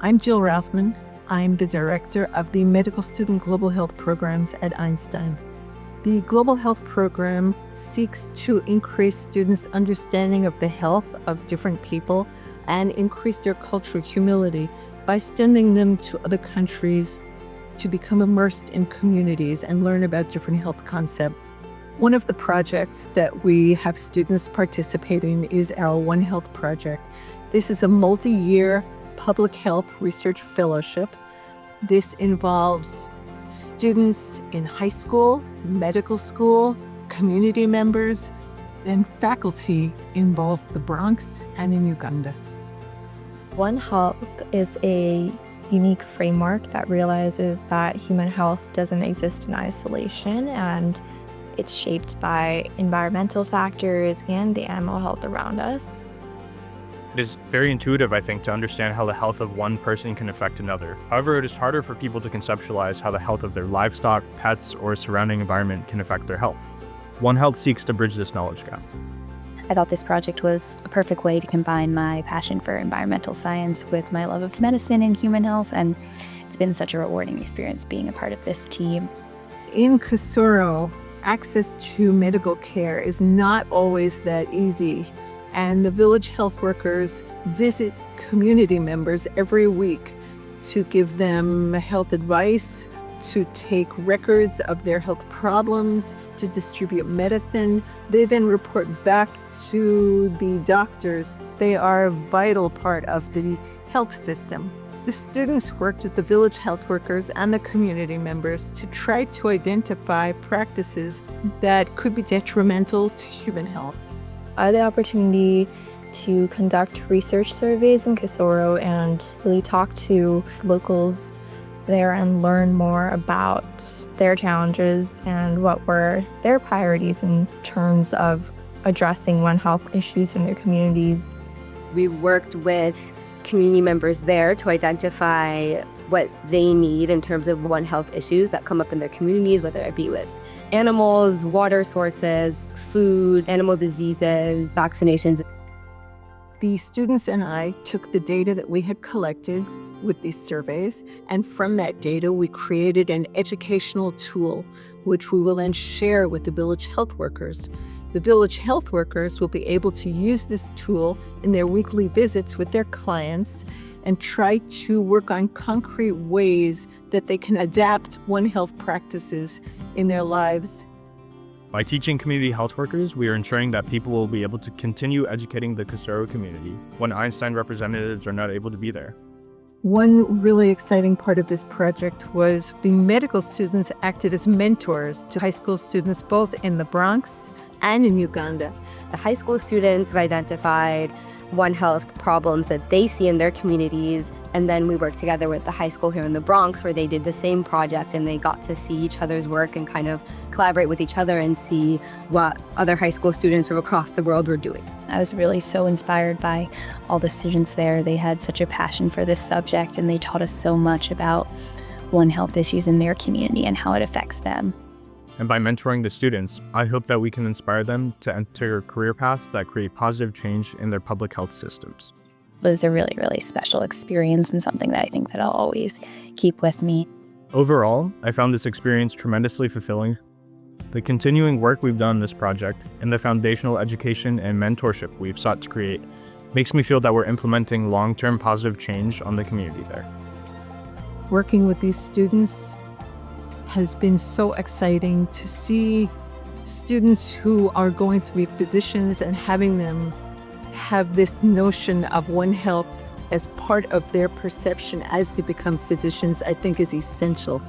I'm Jill Ralphman. I'm the director of the Medical Student Global Health Programs at Einstein. The Global Health Program seeks to increase students' understanding of the health of different people and increase their cultural humility by sending them to other countries to become immersed in communities and learn about different health concepts. One of the projects that we have students participating in is our One Health project. This is a multi-year public health research fellowship. This involves students in high school, medical school, community members, and faculty in both the Bronx and in Uganda. One Health is a unique framework that realizes that human health doesn't exist in isolation, and it's shaped by environmental factors and the animal health around us. It is very intuitive, I think, to understand how the health of one person can affect another. However, it is harder for people to conceptualize how the health of their livestock, pets, or surrounding environment can affect their health. One Health seeks to bridge this knowledge gap. I thought this project was a perfect way to combine my passion for environmental science with my love of medicine and human health, and it's been such a rewarding experience being a part of this team. In Kisoro, access to medical care is not always that easy. And the village health workers visit community members every week to give them health advice, to take records of their health problems, to distribute medicine. They then report back to the doctors. They are a vital part of the health system. The students worked with the village health workers and the community members to try to identify practices that could be detrimental to human health. I had the opportunity to conduct research surveys in Kisoro and really talk to locals there and learn more about their challenges and what were their priorities in terms of addressing One Health issues in their communities. We worked with community members there to identify what they need in terms of One Health issues that come up in their communities, whether it be with animals, water sources, food, animal diseases, vaccinations. The students and I took the data that we had collected with these surveys, and from that data, we created an educational tool, which we will then share with the village health workers. The village health workers will be able to use this tool in their weekly visits with their clients and try to work on concrete ways that they can adapt One Health practices in their lives. By teaching community health workers, we are ensuring that people will be able to continue educating the Kisoro community when Einstein representatives are not able to be there. One really exciting part of this project was the medical students acted as mentors to high school students both in the Bronx and in Uganda. The high school students identified One Health problems that they see in their communities, and then we worked together with the high school here in the Bronx where they did the same project, and they got to see each other's work and kind of collaborate with each other and see what other high school students from across the world were doing. I was really so inspired by all the students there. They had such a passion for this subject, and they taught us so much about One Health issues in their community and how it affects them. And by mentoring the students, I hope that we can inspire them to enter career paths that create positive change in their public health systems. It was a really, really special experience and something that I think that I'll always keep with me. Overall, I found this experience tremendously fulfilling. The continuing work we've done in this project and the foundational education and mentorship we've sought to create makes me feel that we're implementing long-term positive change on the community there. Working with these students has been so exciting to see students who are going to be physicians and having them have this notion of One Health as part of their perception as they become physicians, I think is essential.